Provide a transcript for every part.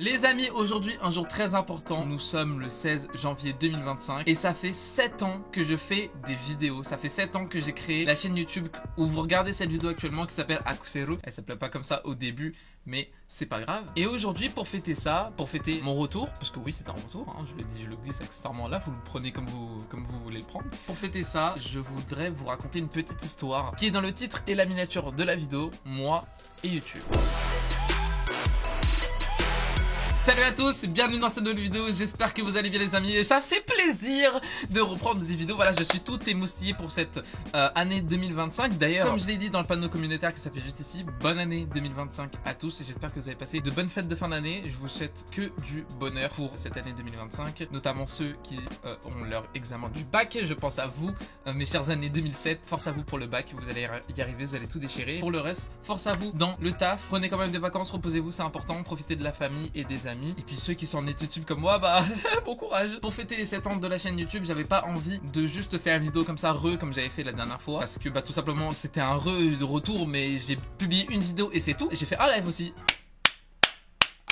Les amis, aujourd'hui, un jour très important. Nous sommes le 16 janvier 2025 et ça fait 7 ans que je fais des vidéos. Ça fait 7 ans que j'ai créé la chaîne YouTube où vous regardez cette vidéo actuellement qui s'appelle Akuseru. Elle s'appelait pas comme ça au début, mais c'est pas grave. Et aujourd'hui, pour fêter ça, pour fêter mon retour, parce que oui, c'est un retour, hein, je le dis, je le glisse accessoirement là, vous le prenez comme vous voulez le prendre. Pour fêter ça, je voudrais vous raconter une petite histoire qui est dans le titre et la miniature de la vidéo, moi et YouTube. Salut à tous, bienvenue dans cette nouvelle vidéo, j'espère que vous allez bien les amis et ça fait plaisir de reprendre des vidéos. Voilà, je suis tout émoustillé pour cette année 2025. D'ailleurs, comme je l'ai dit dans le panneau communautaire qui s'affiche juste ici, bonne année 2025 à tous et j'espère que vous avez passé de bonnes fêtes de fin d'année. Je vous souhaite que du bonheur pour cette année 2025, notamment ceux qui ont leur examen du bac. Je pense à vous, mes chères années 2007, force à vous pour le bac, vous allez y arriver, vous allez tout déchirer. Pour le reste, force à vous dans le taf, prenez quand même des vacances, reposez-vous, c'est important, profitez de la famille et des amis. Et puis ceux qui sont en études YouTube comme moi, bah bon courage. Pour fêter les 7 ans de la chaîne YouTube, j'avais pas envie de juste faire une vidéo comme ça, comme j'avais fait la dernière fois, parce que bah tout simplement c'était un de retour, mais j'ai publié une vidéo et c'est tout. J'ai fait un live aussi.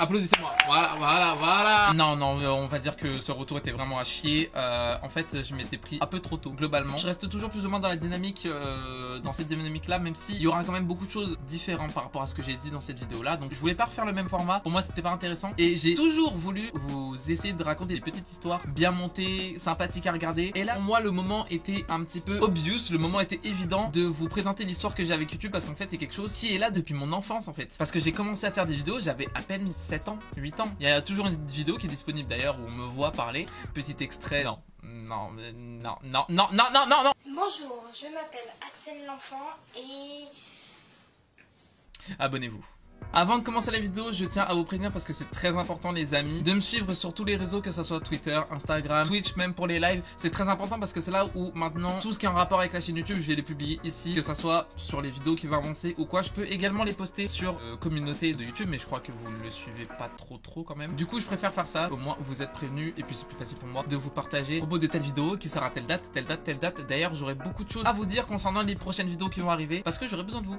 Applaudissez-moi, voilà. Non, on va dire que ce retour était vraiment à chier. En fait, je m'étais pris un peu trop tôt, globalement. Je reste toujours plus ou moins dans la dynamique, dans cette dynamique-là, même s'il y aura quand même beaucoup de choses différentes par rapport à ce que j'ai dit dans cette vidéo-là. Donc, je voulais pas refaire le même format. Pour moi, c'était pas intéressant. Et j'ai toujours voulu vous essayer de raconter des petites histoires bien montées, sympathiques à regarder. Et là, pour moi, le moment était un petit peu obvious. Le moment était évident de vous présenter l'histoire que j'ai avec YouTube, parce qu'en fait, c'est quelque chose qui est là depuis mon enfance, en fait. Parce que j'ai commencé à faire des vidéos, j'avais à peine 7 ans, 8 ans. Il y a toujours une vidéo qui est disponible d'ailleurs où on me voit parler. Petit extrait. Non. Bonjour, je m'appelle Axel l'enfant et... Abonnez-vous. Avant de commencer la vidéo, je tiens à vous prévenir parce que c'est très important les amis, de me suivre sur tous les réseaux, que ce soit Twitter, Instagram, Twitch, même pour les lives. C'est très important parce que c'est là où maintenant tout ce qui est en rapport avec la chaîne YouTube, je vais les publier ici, que ce soit sur les vidéos qui vont avancer ou quoi. Je peux également les poster sur communauté de YouTube, mais je crois que vous ne le suivez pas trop quand même. Du coup, je préfère faire ça, au moins vous êtes prévenus et puis c'est plus facile pour moi de vous partager à propos de telle vidéo qui sera telle date. D'ailleurs, j'aurai beaucoup de choses à vous dire concernant les prochaines vidéos qui vont arriver parce que j'aurai besoin de vous.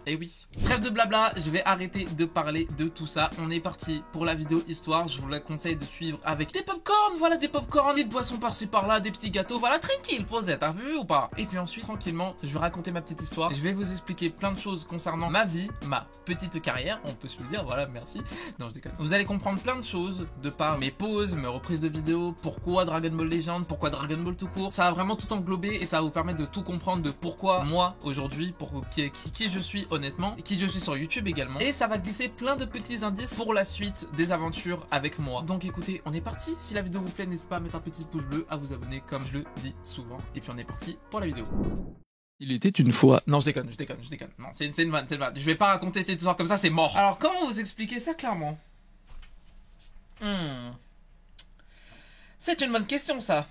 Et oui. Trêve de blabla, je vais arrêter de parler de tout ça. On est parti pour la vidéo histoire. Je vous la conseille de suivre avec des popcorn. Voilà, des popcorn, petites boissons par-ci par-là, des petits gâteaux. Voilà, tranquille, posez, t'as vu ou pas? Et puis ensuite, tranquillement, je vais raconter ma petite histoire. Je vais vous expliquer plein de choses concernant ma vie, ma petite carrière. On peut se le dire, voilà, merci. Non, je déconne. Vous allez comprendre plein de choses de par mes pauses, mes reprises de vidéos. Pourquoi Dragon Ball Legend, pourquoi Dragon Ball tout court. Ça va vraiment tout englober et ça va vous permettre de tout comprendre de pourquoi moi, aujourd'hui, pour qui je suis honnêtement, et qui je suis sur YouTube également. Et ça va glisser plein de petits indices pour la suite des aventures avec moi. Donc écoutez, on est parti. Si la vidéo vous plaît, n'hésitez pas à mettre un petit pouce bleu, à vous abonner comme je le dis souvent. Et puis on est parti pour la vidéo. Il était une fois... Non, je déconne. Non, c'est une vanne. Je vais pas raconter cette histoire comme ça, c'est mort. Alors comment vous expliquer ça clairement? C'est une bonne question ça.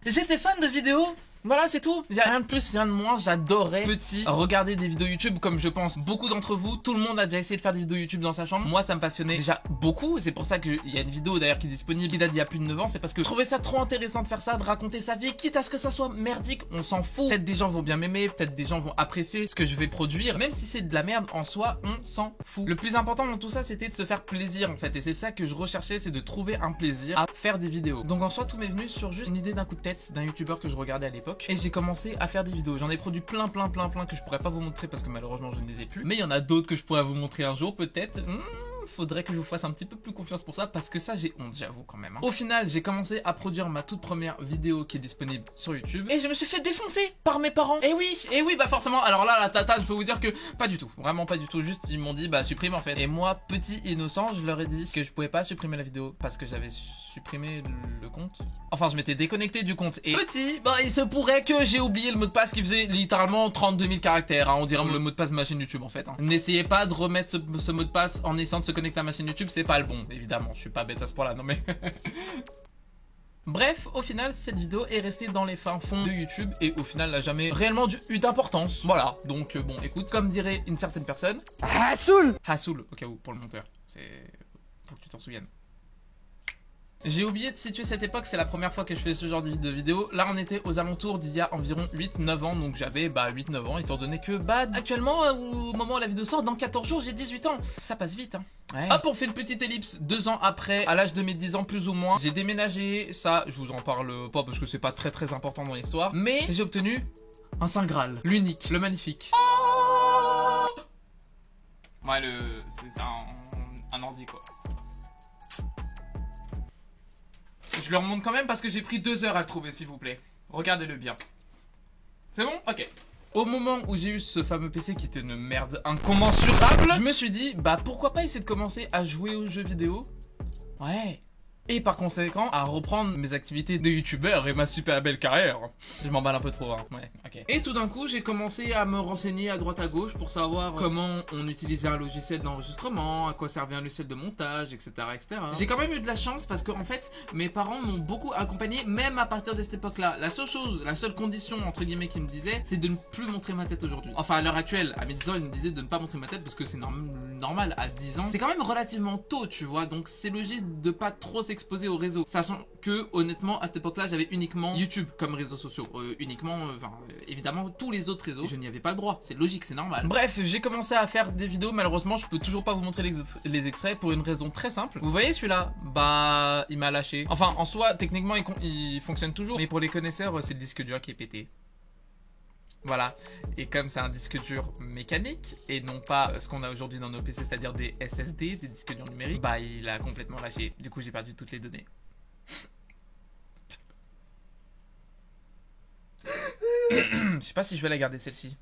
J'étais fan de vidéos. Voilà, c'est tout. Il n'y a rien de plus, rien de moins. J'adorais petit regarder des vidéos YouTube, comme je pense beaucoup d'entre vous. Tout le monde a déjà essayé de faire des vidéos YouTube dans sa chambre. Moi, ça me passionnait déjà beaucoup. C'est pour ça qu'il y a une vidéo d'ailleurs qui est disponible, qui date d'il y a plus de 9 ans. C'est parce que je trouvais ça trop intéressant de faire ça, de raconter sa vie, quitte à ce que ça soit merdique. On s'en fout. Peut-être des gens vont bien m'aimer, peut-être des gens vont apprécier ce que je vais produire. Même si c'est de la merde en soi, on s'en fout. Le plus important dans tout ça, c'était de se faire plaisir en fait. Et c'est ça que je recherchais, c'est de trouver un plaisir à faire des vidéos. Donc en soi, tout m'est venu sur juste une idée d'un coup de tête d'un YouTuber que je regardais à l'époque. Et j'ai commencé à faire des vidéos. J'en ai produit plein que je pourrais pas vous montrer parce que malheureusement je ne les ai plus. Mais il y en a d'autres que je pourrais vous montrer un jour peut-être. Faudrait que je vous fasse un petit peu plus confiance pour ça parce que ça j'ai honte, j'avoue quand même. Au final, j'ai commencé à produire ma toute première vidéo qui est disponible sur YouTube et je me suis fait défoncer par mes parents. Et oui, bah forcément. Alors là, la tata, je peux vous dire que pas du tout, vraiment pas du tout. Juste ils m'ont dit bah supprime en fait. Et moi, petit innocent, je leur ai dit que je pouvais pas supprimer la vidéo parce que j'avais supprimé le compte. Enfin, je m'étais déconnecté du compte et petit, bah il se pourrait que j'ai oublié le mot de passe qui faisait littéralement 32 000 caractères. Hein. On dirait le mot de passe de ma chaîne YouTube en fait. Hein. N'essayez pas de remettre ce mot de passe en essayant de se connecter à ma chaîne YouTube, c'est pas le bon, évidemment, je suis pas bête à ce point là, non mais... Bref, au final, cette vidéo est restée dans les fins fonds de YouTube et au final n'a jamais réellement eu d'importance, voilà. Donc bon, écoute, comme dirait une certaine personne... Hassoul, au cas où, pour le monteur, c'est... faut que tu t'en souviennes. J'ai oublié de situer cette époque, c'est la première fois que je fais ce genre de vidéo. Là on était aux alentours d'il y a environ 8-9 ans, donc j'avais 8-9 ans étant donné que actuellement au moment où la vidéo sort, dans 14 jours j'ai 18 ans. Ça passe vite hein. Ouais. Hop, on fait une petite ellipse. 2 ans après, à l'âge de mes 10 ans plus ou moins, j'ai déménagé. Ça, je vous en parle pas parce que c'est pas très important dans l'histoire. Mais j'ai obtenu un Saint Graal. L'unique, le magnifique. Ouais, c'est un ordi quoi. Je le remonte quand même parce que j'ai pris 2 heures à le trouver, s'il vous plaît. Regardez-le bien. C'est bon? Ok. Au moment où j'ai eu ce fameux PC qui était une merde incommensurable, je me suis dit, bah pourquoi pas essayer de commencer à jouer aux jeux vidéo? Ouais. Et par conséquent, à reprendre mes activités de youtubeur et ma super belle carrière. Je m'emballe un peu trop, hein. Ouais, ok. Et tout d'un coup, j'ai commencé à me renseigner à droite à gauche pour savoir comment on utilisait un logiciel d'enregistrement, à quoi servait un logiciel de montage, etc., etc. J'ai quand même eu de la chance parce que, en fait, mes parents m'ont beaucoup accompagné, même à partir de cette époque-là. La seule condition, entre guillemets, qu'ils me disaient, c'est de ne plus montrer ma tête aujourd'hui. Enfin, à l'heure actuelle, à mes 10 ans, ils me disaient de ne pas montrer ma tête parce que c'est normal à 10 ans. C'est quand même relativement tôt, tu vois, donc c'est logique de pas trop s'exposer au réseau, sachant que honnêtement à cette époque là j'avais uniquement YouTube comme réseaux sociaux, évidemment tous les autres réseaux je n'y avais pas le droit, c'est logique, c'est normal. Bref, j'ai commencé à faire des vidéos, malheureusement je peux toujours pas vous montrer les extraits pour une raison très simple. Vous voyez celui-là, bah il m'a lâché, enfin en soi techniquement il fonctionne toujours, mais pour les connaisseurs c'est le disque dur qui est pété. Voilà, et comme c'est un disque dur mécanique et non pas ce qu'on a aujourd'hui dans nos PC, c'est-à-dire des SSD, des disques durs numériques, bah il a complètement lâché. Du coup j'ai perdu toutes les données. Je sais pas si je vais la garder celle-ci.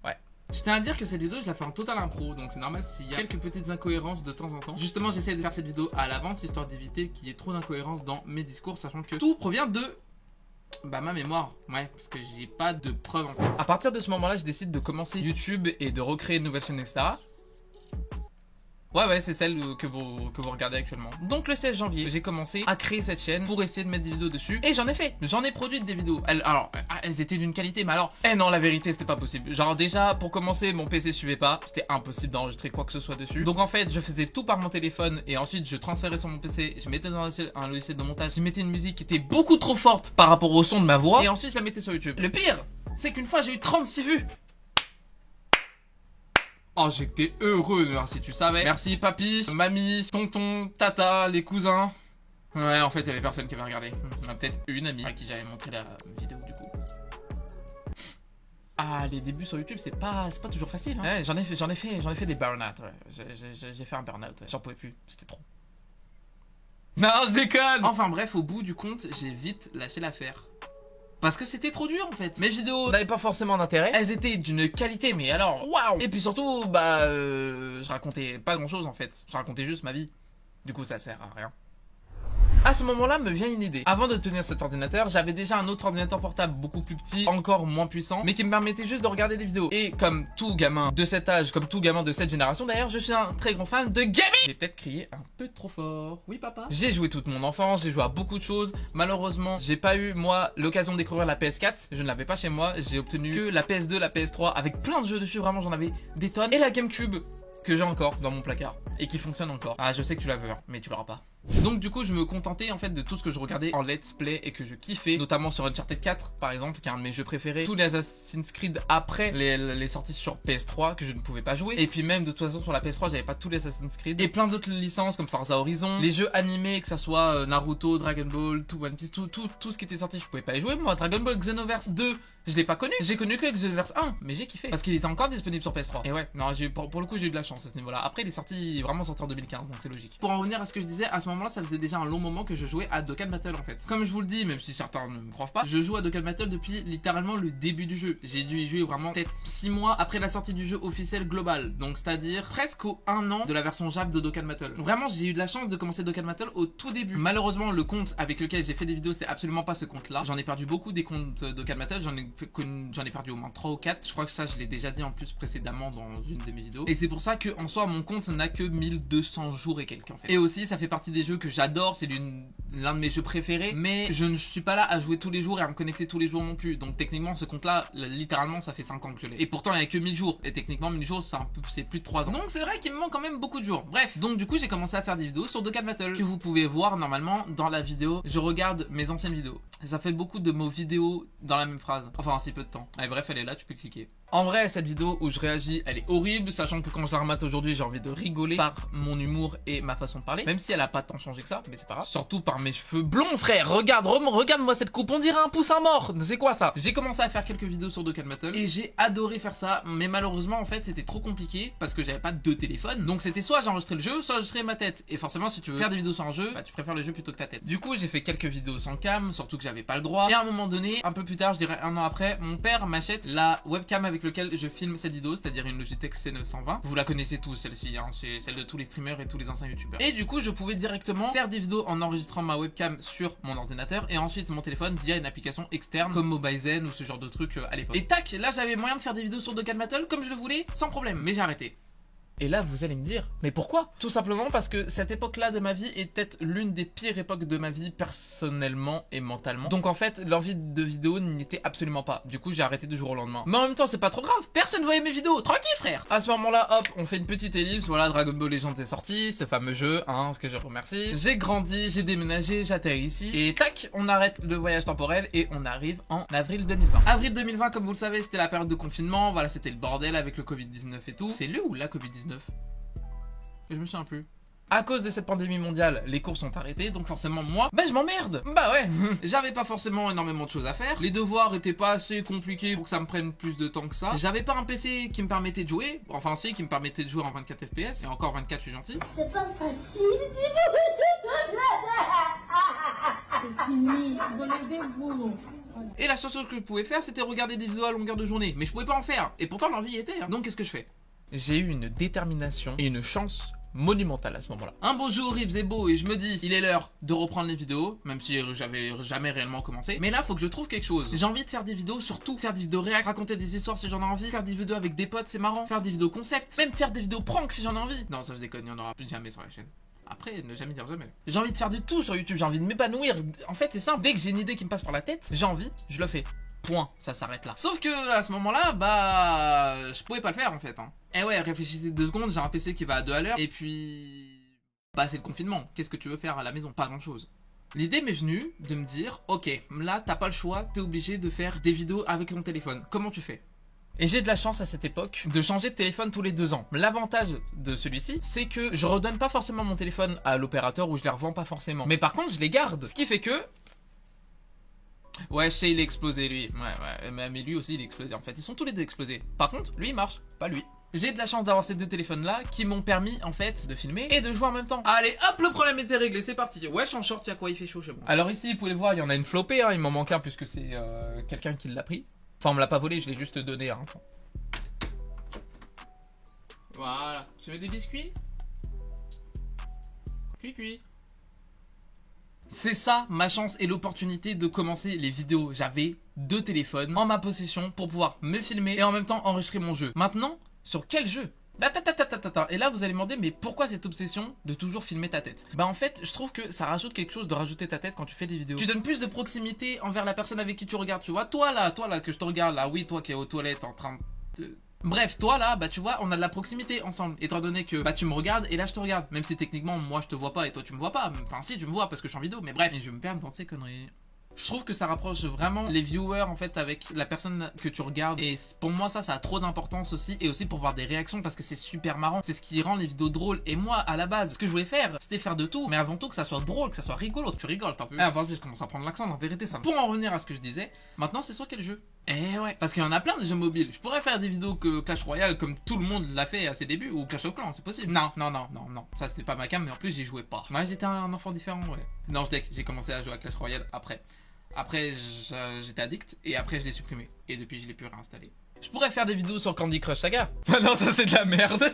Ouais. Je tiens à dire que cette vidéo je la fais en total impro, donc c'est normal s'il y a quelques petites incohérences de temps en temps. Justement j'essaie de faire cette vidéo à l'avance histoire d'éviter qu'il y ait trop d'incohérences dans mes discours, sachant que tout provient de ma mémoire, ouais, parce que j'ai pas de preuves en fait. À partir de ce moment là je décide de commencer YouTube et de recréer une nouvelle chaîne, etc. Ouais, c'est celle que vous regardez actuellement. Donc le 16 janvier, j'ai commencé à créer cette chaîne pour essayer de mettre des vidéos dessus. Et j'en ai fait, j'en ai produit des vidéos. Elles étaient d'une qualité, mais alors, non, la vérité, c'était pas possible. Genre déjà, pour commencer, mon PC suivait pas. C'était impossible d'enregistrer quoi que ce soit dessus. Donc en fait, je faisais tout par mon téléphone et ensuite je transférais sur mon PC. Je mettais dans un logiciel de montage. Je mettais une musique qui était beaucoup trop forte par rapport au son de ma voix. Et ensuite, je la mettais sur YouTube. Le pire, c'est qu'une fois, j'ai eu 36 vues. Oh, j'étais heureux, si tu savais. Merci papy, mamie, tonton, tata, les cousins. Ouais, en fait, il y avait personne qui avait regardé. Peut-être une amie à qui j'avais montré la vidéo du coup. Ah, les débuts sur YouTube, c'est pas toujours facile. Hein. Ouais, j'en ai fait des burn-out. Ouais. J'ai fait un burn-out. Ouais. J'en pouvais plus, c'était trop. Non, je déconne. Enfin bref, au bout du compte, j'ai vite lâché l'affaire. Parce que c'était trop dur en fait. Mes vidéos n'avaient pas forcément d'intérêt. Elles étaient d'une qualité mais alors waouh. Et puis surtout je racontais pas grand chose en fait. Je racontais juste ma vie. Du coup ça sert à rien. À ce moment-là me vient une idée. Avant de tenir cet ordinateur, j'avais déjà un autre ordinateur portable beaucoup plus petit, encore moins puissant, mais qui me permettait juste de regarder des vidéos. Et comme tout gamin de cet âge, comme tout gamin de cette génération d'ailleurs, je suis un très grand fan de gaming. J'ai peut-être crié un peu trop fort. Oui papa. J'ai joué toute mon enfance, j'ai joué à beaucoup de choses. Malheureusement, j'ai pas eu moi l'occasion de découvrir la PS4. Je ne l'avais pas chez moi. J'ai obtenu que la PS2, la PS3 avec plein de jeux dessus. Vraiment, j'en avais des tonnes. Et la GameCube que j'ai encore dans mon placard et qui fonctionne encore. Ah, je sais que tu la veux, hein, mais tu l'auras pas. Donc du coup je me contentais en fait de tout ce que je regardais en let's play et que je kiffais, notamment sur Uncharted 4 par exemple, qui est un de mes jeux préférés, tous les Assassin's Creed après les sorties sur PS3 que je ne pouvais pas jouer, et puis même de toute façon sur la PS3 j'avais pas tous les Assassin's Creed, et plein d'autres licences comme Forza Horizon, les jeux animés que ça soit Naruto, Dragon Ball, tout One Piece, tout ce qui était sorti je pouvais pas y jouer. Moi Dragon Ball Xenoverse 2 je l'ai pas connu, j'ai connu que Xenoverse 1, mais j'ai kiffé parce qu'il était encore disponible sur PS3. Et ouais, non, pour le coup j'ai eu de la chance à ce niveau là. Après il est vraiment sorti en 2015 donc c'est logique. Pour en revenir à ce que je disais, à ce moment là ça faisait déjà un long moment que je jouais à Dokkan Battle en fait. Comme je vous le dis, même si certains ne me croient pas, je joue à Dokkan Battle depuis littéralement le début du jeu. J'ai dû y jouer vraiment peut-être 6 mois après la sortie du jeu officiel global. Donc c'est-à-dire presque au 1 an de la version Jap de Dokkan Battle. Vraiment j'ai eu de la chance de commencer Dokkan Battle au tout début. Malheureusement le compte avec lequel j'ai fait des vidéos c'était absolument pas ce compte là. J'en ai perdu beaucoup des comptes Dokkan Battle, j'en ai perdu au moins 3 ou 4. Je crois que ça je l'ai déjà dit en plus précédemment dans une de mes vidéos. Et c'est pour ça que en soi mon compte n'a que 1200 jours et quelques en fait. Et aussi ça fait partie des jeux que j'adore, c'est l'un de mes jeux préférés, mais je ne suis pas là à jouer tous les jours et à me connecter tous les jours non plus. Donc techniquement ce compte là littéralement ça fait 5 ans que je l'ai. Et pourtant il n'y a que 1000 jours. Et techniquement 1000 jours c'est plus de 3 ans. Donc c'est vrai qu'il me manque quand même beaucoup de jours. Bref, donc du coup j'ai commencé à faire des vidéos sur Dokkan Battle que vous pouvez voir normalement dans la vidéo. Je regarde mes anciennes vidéos. Ça fait beaucoup de mots vidéo dans la même phrase. Enfin un si peu de temps. Allez bref elle est là, tu peux cliquer. En vrai, cette vidéo où je réagis, elle est horrible, sachant que quand je la remate aujourd'hui, j'ai envie de rigoler par mon humour et ma façon de parler, même si elle a pas tant changé que ça, mais c'est pas grave. Surtout par mes cheveux blonds, frère. Regarde-moi cette coupe, on dirait un poussin mort. C'est quoi ça? J'ai commencé à faire quelques vidéos sur Dokkan Battle et j'ai adoré faire ça, mais malheureusement, en fait, c'était trop compliqué parce que j'avais pas de téléphone. Donc c'était soit j'enregistrais le jeu, soit j'enregistrais ma tête. Et forcément, si tu veux faire des vidéos sur un jeu, bah tu préfères le jeu plutôt que ta tête. Du coup, j'ai fait quelques vidéos sans cam, surtout que j'avais pas le droit. Et à un moment donné, un peu plus tard, je dirais un an après, mon père m'achète la webcam avec laquelle je filme cette vidéo, c'est-à-dire une Logitech C920. Vous la connaissez tous, celle-ci, hein, c'est celle de tous les streamers et tous les anciens youtubeurs. Et du coup, je pouvais directement faire des vidéos en enregistrant ma webcam sur mon ordinateur et ensuite mon téléphone via une application externe comme Mobizen ou ce genre de truc à l'époque. Et tac, là j'avais moyen de faire des vidéos sur Dokkan Battle comme je le voulais, sans problème. Mais j'ai arrêté. Et là, vous allez me dire, mais pourquoi? Tout simplement parce que cette époque-là de ma vie est peut-être l'une des pires époques de ma vie personnellement et mentalement. Donc en fait, l'envie de vidéo n'y était absolument pas. Du coup, j'ai arrêté du jour au lendemain. Mais en même temps, c'est pas trop grave. Personne voyait mes vidéos. Tranquille, frère. À ce moment-là, hop, on fait une petite ellipse. Voilà, Dragon Ball Legends est sorti, ce fameux jeu, hein, ce que je remercie. J'ai grandi, j'ai déménagé, j'atterris ici. Et tac, on arrête le voyage temporel et on arrive en avril 2020. Avril 2020, comme vous le savez, c'était la période de confinement. Voilà, c'était le bordel avec le Covid-19 et tout. C'est le ou la Covid-19? Je me souviens plus. À cause de cette pandémie mondiale, les cours sont arrêtés, donc forcément moi, bah je m'emmerde. Bah ouais, j'avais pas forcément énormément de choses à faire. Les devoirs étaient pas assez compliqués pour que ça me prenne plus de temps que ça. J'avais pas un PC qui me permettait de jouer, enfin si, qui me permettait de jouer en 24 FPS, et encore 24 je suis gentil. C'est pas facile. C'est fini, relevez-vous. Et la seule chose que je pouvais faire, c'était regarder des vidéos à longueur de journée. Mais je pouvais pas en faire, et pourtant l'envie y était, hein. Donc qu'est-ce que je fais? J'ai eu une détermination et une chance monumentale à ce moment-là. Un beau jour, il faisait beau et je me dis, il est l'heure de reprendre les vidéos, même si j'avais jamais réellement commencé. Mais là, faut que je trouve quelque chose. J'ai envie de faire des vidéos, surtout faire des vidéos réac, raconter des histoires si j'en ai envie, faire des vidéos avec des potes, c'est marrant, faire des vidéos concept, même faire des vidéos prank si j'en ai envie. Non, ça je déconne, il n'y en aura plus jamais sur la chaîne. Après, ne jamais dire jamais. J'ai envie de faire du tout sur YouTube, j'ai envie de m'épanouir. En fait, c'est simple, dès que j'ai une idée qui me passe par la tête, j'ai envie, je le fais. Point, ça s'arrête là. Sauf que à ce moment-là, bah, je pouvais pas le faire en fait. Hein. Et ouais, réfléchissez 2 secondes, j'ai un PC qui va à 2 à l'heure. Et puis, bah c'est le confinement. Qu'est-ce que tu veux faire à la maison? Pas grand-chose. L'idée m'est venue de me dire, ok, là t'as pas le choix, t'es obligé de faire des vidéos avec ton téléphone. Comment tu fais? Et j'ai de la chance à cette époque de changer de téléphone tous les 2 ans. L'avantage de celui-ci, c'est que je redonne pas forcément mon téléphone à l'opérateur ou je les revends pas forcément. Mais par contre, je les garde. Ce qui fait que... Ouais, je sais, il est explosé lui. Ouais, mais lui aussi il est explosé en fait. Ils sont tous les deux explosés. Par contre, lui il marche, pas lui. J'ai de la chance d'avoir ces 2 téléphones là qui m'ont permis en fait de filmer et de jouer en même temps. Allez hop, le problème était réglé, c'est parti. Ouais, je suis en short, y'a quoi, il fait chaud chez moi. Alors ici, vous pouvez le voir, il y en a une flopée, hein. Il m'en manque un puisque c'est quelqu'un qui l'a pris. Enfin, on me l'a pas volé, je l'ai juste donné à un enfant. Voilà. Tu veux des biscuits? Cuit. C'est ça ma chance et l'opportunité de commencer les vidéos. J'avais 2 téléphones en ma possession pour pouvoir me filmer et en même temps enregistrer mon jeu. Maintenant, sur quel jeu? Et là vous allez me demander, mais pourquoi cette obsession de toujours filmer ta tête? Bah en fait, je trouve que ça rajoute quelque chose de rajouter ta tête quand tu fais des vidéos. Tu donnes plus de proximité envers la personne avec qui tu regardes, tu vois. Toi là que je te regarde là, oui, toi qui es aux toilettes en train de... Bref, toi là, bah tu vois, on a de la proximité ensemble. Étant donné que bah tu me regardes et là je te regarde. Même si techniquement moi je te vois pas et toi tu me vois pas. Enfin si, tu me vois parce que je suis en vidéo, mais bref, et je me perds dans ces conneries. Je trouve que ça rapproche vraiment les viewers en fait avec la personne que tu regardes. Et pour moi ça a trop d'importance aussi. Et aussi pour voir des réactions parce que c'est super marrant. C'est ce qui rend les vidéos drôles. Et moi à la base, ce que je voulais faire, c'était faire de tout. Mais avant tout que ça soit drôle, que ça soit rigolo. Tu rigoles, t'as vu? Ah vas-y, je commence à prendre l'accent en vérité ça. Pour en revenir à ce que je disais, maintenant c'est sur quel jeu? Eh ouais, parce qu'il y en a plein des jeux mobiles. Je pourrais faire des vidéos que Clash Royale comme tout le monde l'a fait à ses débuts, ou Clash of Clans, c'est possible. Non. Ça c'était pas ma cam, mais en plus j'y jouais pas. Moi j'étais un enfant différent, ouais. Non, j'ai commencé à jouer à Clash Royale après. Après j'étais addict et après je l'ai supprimé. Et depuis je l'ai plus réinstallé. Je pourrais faire des vidéos sur Candy Crush Saga. Non, ça c'est de la merde.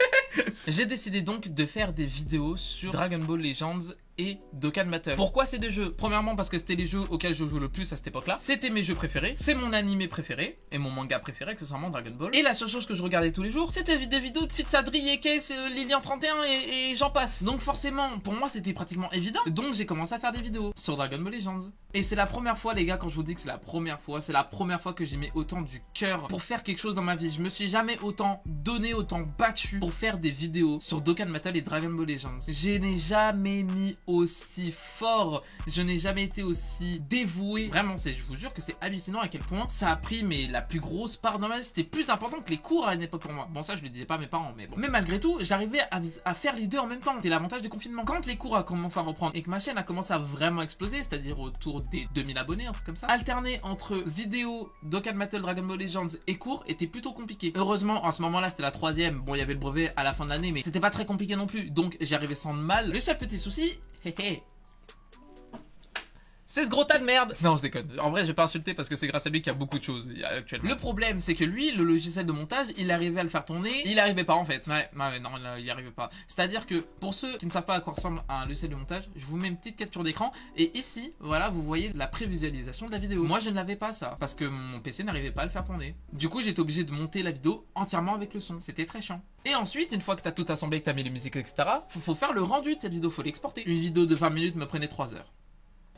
J'ai décidé donc de faire des vidéos sur Dragon Ball Legends et Dokkan Battle. Pourquoi ces 2 jeux? Premièrement parce que c'était les jeux auxquels je jouais le plus à cette époque-là. C'était mes jeux préférés, c'est mon animé préféré et mon manga préféré, accessoirement Dragon Ball. Et la seule chose que je regardais tous les jours, c'était des vidéos de Fitsadri, Ekes, Lilian 31 et j'en passe. Donc forcément, pour moi c'était pratiquement évident. Donc j'ai commencé à faire des vidéos sur Dragon Ball Legends. Et c'est la première fois les gars, quand je vous dis que c'est la première fois que j'y mets autant du cœur pour faire quelque chose dans ma vie. Je me suis jamais autant donné, autant battu pour faire des vidéos sur Dokkan Battle et Dragon Ball Legends. Je n'ai jamais mis aussi fort, je n'ai jamais été aussi dévoué. Vraiment, je vous jure que c'est hallucinant à quel point ça a pris mais la plus grosse part dans ma vie. C'était plus important que les cours à une époque pour moi. Bon, ça je le disais pas à mes parents, mais bon. Mais malgré tout, j'arrivais à faire les deux en même temps. C'était l'avantage du confinement. Quand les cours a commencé à reprendre et que ma chaîne a commencé à vraiment exploser, c'est-à-dire autour des 2000 abonnés, un truc comme ça, alterner entre vidéos, Dokkan Battle, Dragon Ball Legends et cours était plutôt compliqué. Heureusement, à ce moment-là, c'était la 3e. Bon, il y avait le brevet à la fin de l'année, mais c'était pas très compliqué non plus. Donc, j'y arrivais sans mal. Le seul petit souci, c'est ce gros tas de merde. Non, je déconne. En vrai, je vais pas insulter parce que c'est grâce à lui qu'il y a beaucoup de choses actuellement. Le problème, c'est que lui, le logiciel de montage, il arrivait à le faire tourner. Il arrivait pas en fait. Ouais, non, il arrivait pas. C'est-à-dire que pour ceux qui ne savent pas à quoi ressemble un logiciel de montage, je vous mets une petite capture d'écran. Et ici, voilà, vous voyez la prévisualisation de la vidéo. Moi, je ne l'avais pas ça parce que mon PC n'arrivait pas à le faire tourner. Du coup, j'étais obligé de monter la vidéo entièrement avec le son. C'était très chiant. Et ensuite, une fois que t'as tout assemblé, que t'as mis les musiques, etc., faut faire le rendu de cette vidéo. Faut l'exporter. Une vidéo de 20 minutes me prenait 3 heures.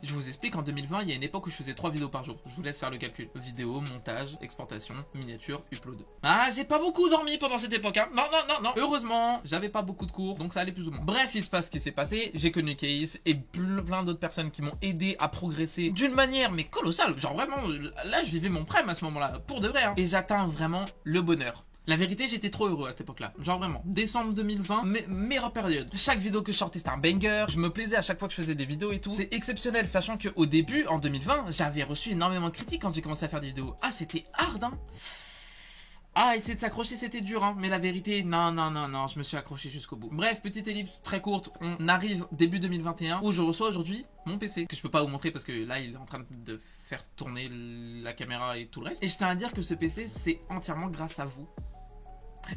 Je vous explique, en 2020, il y a une époque où je faisais 3 vidéos par jour. Je vous laisse faire le calcul. Vidéo, montage, exportation, miniature, upload. Ah, j'ai pas beaucoup dormi pendant cette époque, hein. Non. Heureusement, j'avais pas beaucoup de cours, donc ça allait plus ou moins. Bref, il se passe ce qui s'est passé. J'ai connu Case et plein d'autres personnes qui m'ont aidé à progresser d'une manière, mais colossale. Genre vraiment, là, je vivais mon prime à ce moment-là. Pour de vrai, hein. Et j'atteins vraiment le bonheur. La vérité, j'étais trop heureux à cette époque-là. Genre vraiment, décembre 2020, meilleure période. Chaque vidéo que je sortais, c'était un banger. Je me plaisais à chaque fois que je faisais des vidéos et tout. C'est exceptionnel, sachant qu'au début, en 2020, j'avais reçu énormément de critiques quand j'ai commencé à faire des vidéos. Ah, c'était hard, hein. Ah, essayer de s'accrocher, c'était dur, hein. Mais la vérité, non, je me suis accroché jusqu'au bout. Bref, petite ellipse très courte. On arrive début 2021, où je reçois aujourd'hui mon PC. Que je peux pas vous montrer parce que là, il est en train de faire tourner la caméra et tout le reste. Et je tiens à dire que ce PC, c'est entièrement grâce à vous.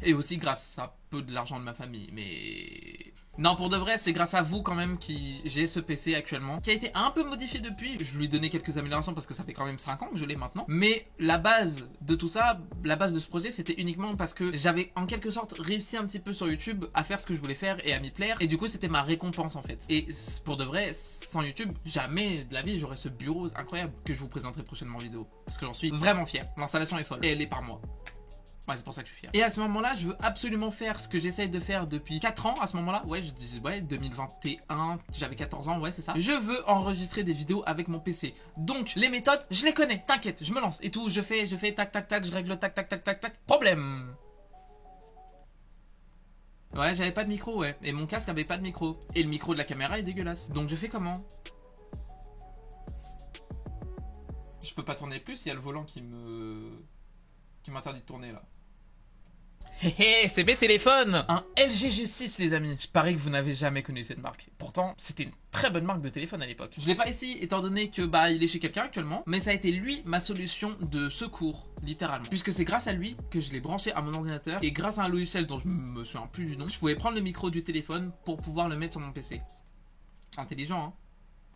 Et aussi grâce à peu de l'argent de ma famille, mais... Non, pour de vrai, c'est grâce à vous quand même que j'ai ce PC actuellement, qui a été un peu modifié depuis. Je lui ai donné quelques améliorations parce que ça fait quand même 5 ans que je l'ai maintenant. Mais la base de tout ça, la base de ce projet, c'était uniquement parce que j'avais en quelque sorte réussi un petit peu sur YouTube à faire ce que je voulais faire et à m'y plaire. Et du coup, c'était ma récompense en fait. Et pour de vrai, sans YouTube, jamais de la vie, j'aurais ce bureau incroyable que je vous présenterai prochainement en vidéo. Parce que j'en suis vraiment fier. L'installation est folle et elle est par moi. Ouais, c'est pour ça que je suis fier. Et à ce moment-là, je veux absolument faire ce que j'essaye de faire depuis 4 ans. À ce moment-là, ouais, 2021, j'avais 14 ans, ouais, c'est ça. Je veux enregistrer des vidéos avec mon PC. Donc, les méthodes, je les connais, t'inquiète, je me lance et tout. Je fais tac, je règle tac. Problème. Ouais, j'avais pas de micro, ouais. Et mon casque avait pas de micro. Et le micro de la caméra est dégueulasse. Donc, je fais comment? Je peux pas tourner plus, il y a le volant qui m'interdit de tourner là. C'est mes téléphones. Un LG G6 les amis. Je parie que vous n'avez jamais connu cette marque. Pourtant, c'était une très bonne marque de téléphone à l'époque. Je l'ai pas ici étant donné que il est chez quelqu'un actuellement. Mais ça a été lui ma solution de secours, littéralement. Puisque c'est grâce à lui que je l'ai branché à mon ordinateur. Et grâce à un logiciel dont je me souviens plus du nom, je pouvais prendre le micro du téléphone pour pouvoir le mettre sur mon PC. Intelligent, hein.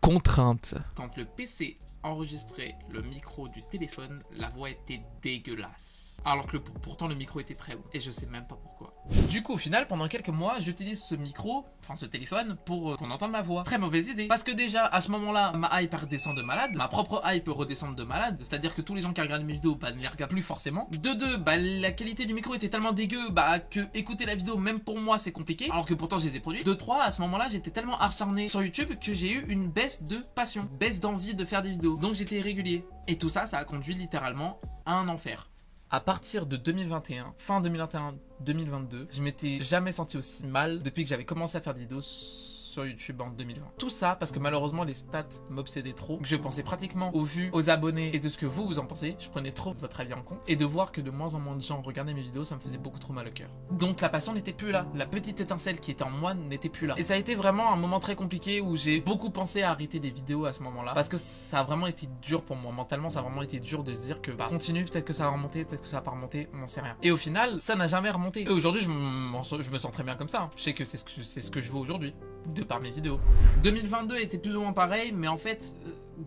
Contrainte. Quand le PC enregistrait le micro du téléphone, la voix était dégueulasse. Alors que pourtant le micro était très bon. Et je sais même pas pourquoi. Du coup au final pendant quelques mois j'utilise ce micro, enfin ce téléphone pour qu'on entende ma voix. Très mauvaise idée. Parce que déjà à ce moment là ma hype redescend de malade. Ma propre hype redescend de malade. C'est à dire que tous les gens qui regardent mes vidéos ne les regardent plus forcément. De deux, la qualité du micro était tellement dégueu que écouter la vidéo même pour moi c'est compliqué. Alors que pourtant je les ai produits. De trois, à ce moment là j'étais tellement acharné sur YouTube que j'ai eu une baisse de passion. Baisse d'envie de faire des vidéos. Donc j'étais irrégulier. Et tout ça a conduit littéralement à un enfer. À partir de 2021, fin 2021-2022, je m'étais jamais senti aussi mal depuis que j'avais commencé à faire des vidéos sur YouTube en 2020. Tout ça parce que malheureusement les stats m'obsédaient trop, que je pensais pratiquement aux vues, aux abonnés et de ce que vous en pensez. Je prenais trop votre avis en compte et de voir que de moins en moins de gens regardaient mes vidéos, ça me faisait beaucoup trop mal au cœur. Donc la passion n'était plus là, la petite étincelle qui était en moi n'était plus là. Et ça a été vraiment un moment très compliqué où j'ai beaucoup pensé à arrêter des vidéos à ce moment-là parce que ça a vraiment été dur pour moi. Mentalement ça a vraiment été dur de se dire que continue, peut-être que ça va remonter, peut-être que ça va pas remonter, on n'en sait rien. Et au final ça n'a jamais remonté. Et aujourd'hui je me sens très bien comme ça, hein. Je sais que c'est ce que je veux aujourd'hui, de par mes vidéos. 2022 était plus ou moins pareil, mais en fait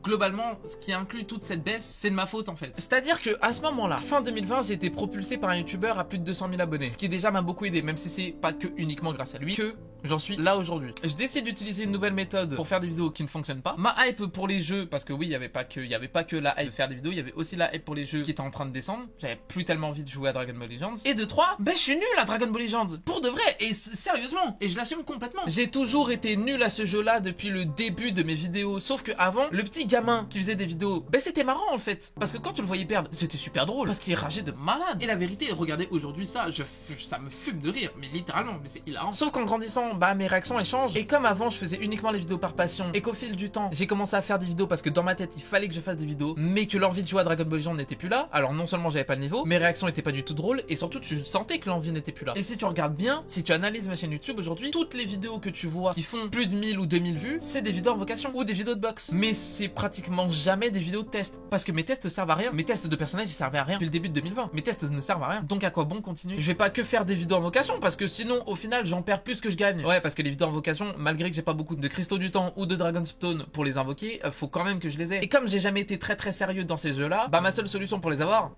globalement, ce qui inclut toute cette baisse, c'est de ma faute en fait. C'est-à-dire que à ce moment-là, fin 2020, j'ai été propulsé par un youtubeur à plus de 200 000 abonnés. Ce qui déjà m'a beaucoup aidé, même si c'est pas que uniquement grâce à lui que j'en suis là aujourd'hui. Je décide d'utiliser une nouvelle méthode pour faire des vidéos qui ne fonctionnent pas. Ma hype pour les jeux, parce que oui, il y avait pas que la hype de faire des vidéos, il y avait aussi la hype pour les jeux qui était en train de descendre. J'avais plus tellement envie de jouer à Dragon Ball Legends. Et de 3, ben je suis nul à Dragon Ball Legends. Pour de vrai, et sérieusement. Et je l'assume complètement. J'ai toujours été nul à ce jeu-là depuis le début de mes vidéos. Sauf que avant, le petit gamin qui faisait des vidéos, ben c'était marrant en fait. Parce que quand tu le voyais perdre, c'était super drôle. Parce qu'il rageait de malade. Et la vérité, regardez aujourd'hui ça, ça me fume de rire. Mais littéralement, mais c'est hilarant. Sauf qu'en grandissant, bah mes réactions elles changent. Et comme avant, je faisais uniquement les vidéos par passion. Et qu'au fil du temps, j'ai commencé à faire des vidéos parce que dans ma tête, il fallait que je fasse des vidéos. Mais que l'envie de jouer à Dragon Ball Legends n'était plus là. Alors non seulement j'avais pas le niveau, mes réactions étaient pas du tout drôles. Et surtout, tu sentais que l'envie n'était plus là. Et si tu regardes bien, si tu analyses ma chaîne YouTube aujourd'hui, toutes les vidéos que tu vois qui font plus de 1000 ou 2000 vues, c'est des vidéos en vocation ou des vidéos de boxe. Mais c'est pratiquement jamais des vidéos de test. Parce que mes tests servent à rien. Mes tests de personnages ils servaient à rien depuis le début de 2020. Mes tests ne servent à rien. Donc à quoi bon continuer? Je vais pas que faire des vidéos en vocation parce que sinon au final j'en perds plus que je gagne. Ouais, parce que les vidéos en vocation, malgré que j'ai pas beaucoup de cristaux du temps ou de Dragonstone pour les invoquer, faut quand même que je les ai. Et comme j'ai jamais été très sérieux dans ces jeux-là, bah ma seule solution pour les avoir,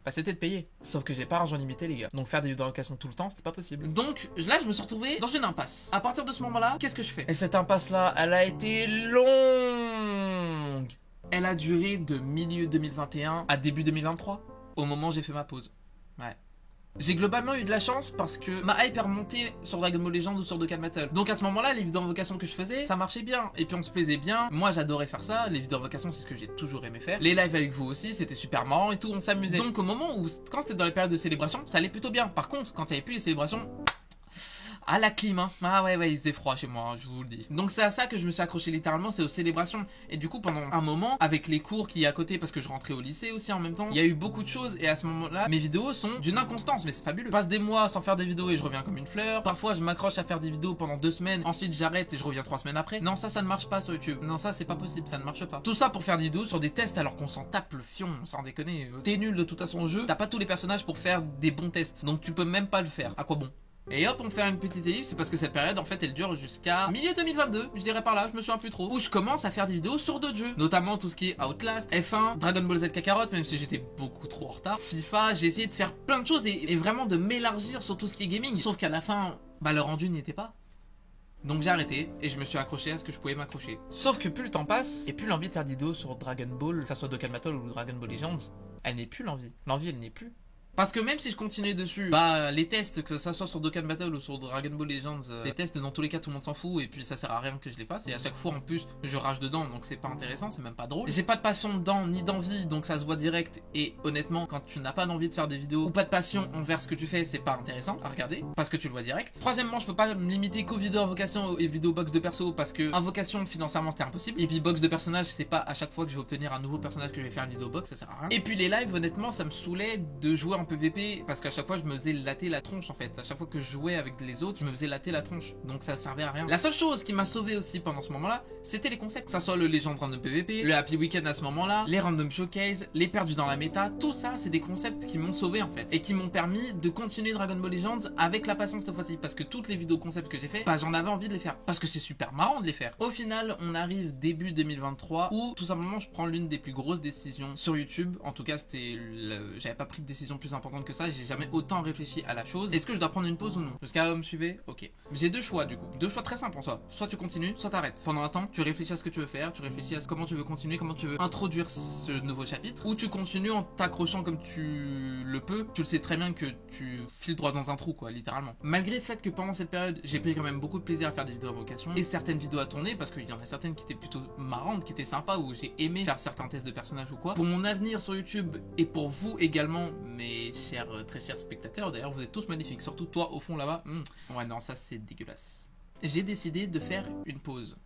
bah c'était de payer. Sauf que j'ai pas argent limité les gars. Donc faire des vidéos en vocation tout le temps, c'était pas possible. Donc là je me suis retrouvé dans une impasse. À partir de ce moment-là, qu'est-ce que je fais? Et cette impasse-là, elle a été longue. Elle a duré de milieu 2021 à début 2023, au moment où j'ai fait ma pause. Ouais. J'ai globalement eu de la chance parce que ma hype est remontée sur Dragon Ball Legends ou sur Dokkan Battle. Donc à ce moment-là, les vidéos en vocation que je faisais, ça marchait bien. Et puis on se plaisait bien. Moi j'adorais faire ça. Les vidéos en vocation, c'est ce que j'ai toujours aimé faire. Les lives avec vous aussi, c'était super marrant et tout, on s'amusait. Donc au moment où, quand c'était dans les périodes de célébration, ça allait plutôt bien. Par contre, quand il n'y avait plus les célébrations... Ah la clim hein. Ah ouais il faisait froid chez moi, je vous le dis. Donc c'est à ça que je me suis accroché littéralement, c'est aux célébrations. Et du coup pendant un moment, avec les cours qui est à côté parce que je rentrais au lycée aussi en même temps, il y a eu beaucoup de choses et à ce moment-là, mes vidéos sont d'une inconstance, mais c'est fabuleux. Je passe des mois sans faire des vidéos et je reviens comme une fleur. Parfois je m'accroche à faire des vidéos pendant 2 semaines, ensuite j'arrête et je reviens 3 semaines après. Non ça ne marche pas sur YouTube. Non ça c'est pas possible, ça ne marche pas. Tout ça pour faire des vidéos sur des tests alors qu'on s'en tape le fion, sans déconner. T'es nul de toute façon au jeu, t'as pas tous les personnages pour faire des bons tests. Donc tu peux même pas le faire. À quoi bon? Et hop, on fait une petite ellipse, c'est parce que cette période, en fait, elle dure jusqu'à milieu 2022, je dirais par là, je me souviens plus trop, où je commence à faire des vidéos sur d'autres jeux, notamment tout ce qui est Outlast, F1, Dragon Ball Z Kakarot, même si j'étais beaucoup trop en retard, FIFA, j'ai essayé de faire plein de choses et vraiment de m'élargir sur tout ce qui est gaming, sauf qu'à la fin, bah le rendu n'y était pas. Donc j'ai arrêté et je me suis accroché à ce que je pouvais m'accrocher. Sauf que plus le temps passe et plus l'envie de faire des vidéos sur Dragon Ball, que ça soit Dokkan Battle ou Dragon Ball Legends, elle n'est plus l'envie. L'envie elle n'est plus. Parce que même si je continuais dessus, bah les tests, que ça soit sur Dokkan Battle ou sur Dragon Ball Legends, les tests dans tous les cas tout le monde s'en fout et puis ça sert à rien que je les fasse. Et à chaque fois en plus je rage dedans donc c'est pas intéressant, c'est même pas drôle. J'ai pas de passion dedans ni d'envie donc ça se voit direct et honnêtement quand tu n'as pas d'envie de faire des vidéos ou pas de passion envers ce que tu fais c'est pas intéressant à regarder parce que tu le vois direct. Troisièmement je peux pas me limiter qu'aux vidéos invocation et vidéos box de perso parce que invocation financièrement c'était impossible et puis box de personnage c'est pas à chaque fois que je vais obtenir un nouveau personnage que je vais faire une vidéo box, ça sert à rien. Et puis les lives honnêtement ça me saoulait de jouer en PVP parce que à chaque fois je me faisais latter la tronche en fait. À chaque fois que je jouais avec les autres, je me faisais latter la tronche. Donc ça servait à rien. La seule chose qui m'a sauvé aussi pendant ce moment-là, c'était les concepts. Que ça soit le Legend Random PVP, le Happy Weekend à ce moment-là, les Random Showcase, les perdus dans la méta, tout ça c'est des concepts qui m'ont sauvé en fait. Et qui m'ont permis de continuer Dragon Ball Legends avec la passion cette fois-ci. Parce que toutes les vidéos concepts que j'ai fait, bah j'en avais envie de les faire. Parce que c'est super marrant de les faire. Au final, on arrive début 2023 où tout simplement je prends l'une des plus grosses décisions sur YouTube. En tout cas c'était j'avais pas pris de décision plus importante que ça. J'ai jamais autant réfléchi à la chose. Est-ce que je dois prendre une pause ou non? Jusqu'à me suivez? Ok. J'ai 2 choix du coup. 2 choix très simples en soi. Soit tu continues, soit t'arrêtes. Pendant un temps, tu réfléchis à ce que tu veux faire, tu réfléchis à comment tu veux continuer, comment tu veux introduire ce nouveau chapitre. Ou tu continues en t'accrochant comme tu le peux. Tu le sais très bien que tu files droit dans un trou quoi, littéralement. Malgré le fait que pendant cette période, j'ai pris quand même beaucoup de plaisir à faire des vidéos en vocation et certaines vidéos à tourner parce qu'il y en a certaines qui étaient plutôt marrantes, qui étaient sympas, où j'ai aimé faire certains tests de personnages ou quoi. Pour mon avenir sur YouTube et pour vous également, mes chers, très chers spectateurs, d'ailleurs vous êtes tous magnifiques, surtout toi au fond là-bas. Ouais non ça c'est dégueulasse. J'ai décidé de faire une pause.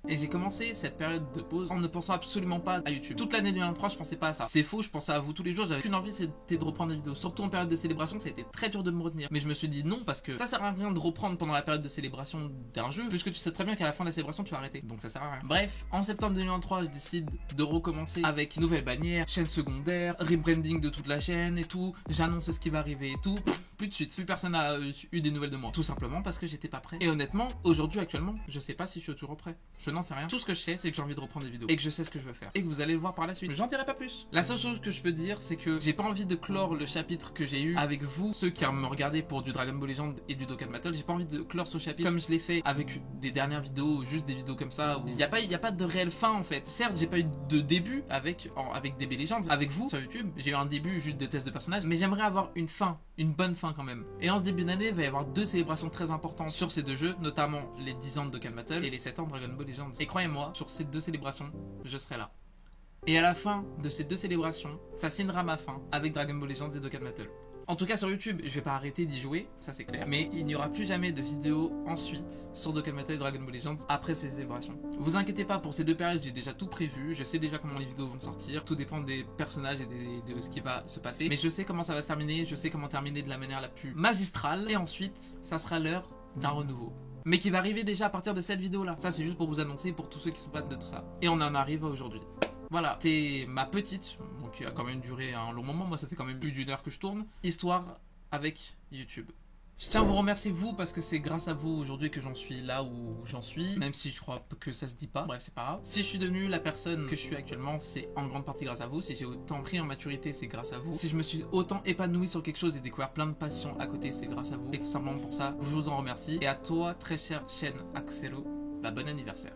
Et j'ai commencé cette période de pause en ne pensant absolument pas à YouTube. Toute l'année 2023, je pensais pas à ça. C'est faux, je pensais à vous tous les jours. J'avais qu'une envie, c'était de reprendre des vidéos. Surtout en période de célébration, ça a été très dur de me retenir. Mais je me suis dit non, parce que ça sert à rien de reprendre pendant la période de célébration d'un jeu, puisque tu sais très bien qu'à la fin de la célébration, tu vas arrêter. Donc ça sert à rien. Bref, en septembre 2023, je décide de recommencer avec une nouvelle bannière, chaîne secondaire, rebranding de toute la chaîne et tout. J'annonce ce qui va arriver et tout. plus de suite, plus personne n'a eu des nouvelles de moi. Tout simplement parce que j'étais pas prêt. Et honnêtement, aujourd'hui, actuellement, je sais pas si je suis toujours prêt. Je n'en sais rien. Tout ce que je sais, c'est que j'ai envie de reprendre des vidéos et que je sais ce que je veux faire et que vous allez le voir par la suite. J'en dirai pas plus. La seule chose que je peux dire, c'est que j'ai pas envie de clore le chapitre que j'ai eu avec vous, ceux qui me regardaient pour du Dragon Ball Legends et du Dokkan Battle. J'ai pas envie de clore ce chapitre comme je l'ai fait avec des dernières vidéos, juste des vidéos comme ça où il y a pas de réelle fin en fait. Certes, j'ai pas eu de début avec DB Legends, avec vous sur YouTube. J'ai eu un début juste des tests de personnages, mais j'aimerais avoir une fin, une bonne fin quand même. Et en ce début d'année, il va y avoir 2 célébrations très importantes sur ces 2 jeux, notamment les 10 ans de Dokkan Battle et les 7 ans de Dragon Ball Legends. Et croyez-moi, sur ces 2 célébrations, je serai là. Et à la fin de ces 2 célébrations, ça signera ma fin avec Dragon Ball Legends et Dokkan Battle. En tout cas sur YouTube, je vais pas arrêter d'y jouer, ça c'est clair. Mais il n'y aura plus jamais de vidéos ensuite sur Dokkan Battle et Dragon Ball Legends après ces célébrations. Vous inquiétez pas, pour ces 2 périodes, j'ai déjà tout prévu. Je sais déjà comment les vidéos vont sortir. Tout dépend des personnages et de ce qui va se passer. Mais je sais comment ça va se terminer, je sais comment terminer de la manière la plus magistrale. Et ensuite, ça sera l'heure d'un renouveau. Mais qui va arriver déjà à partir de cette vidéo là. Ça c'est juste pour vous annoncer, pour tous ceux qui sont fans de tout ça. Et on en arrive à aujourd'hui. Voilà, c'était ma petite, donc qui a quand même duré un long moment, moi ça fait quand même plus d'1 heure que je tourne, histoire avec YouTube. Je tiens à vous remercier vous parce que c'est grâce à vous aujourd'hui que j'en suis là où j'en suis, même si je crois que ça se dit pas, bref c'est pas grave. Si je suis devenu la personne que je suis actuellement, c'est en grande partie grâce à vous. Si j'ai autant pris en maturité, c'est grâce à vous. Si je me suis autant épanoui sur quelque chose et découvert plein de passions à côté, c'est grâce à vous. Et tout simplement pour ça, je vous en remercie. Et à toi, très chère chaîne Axelo, bah bon anniversaire.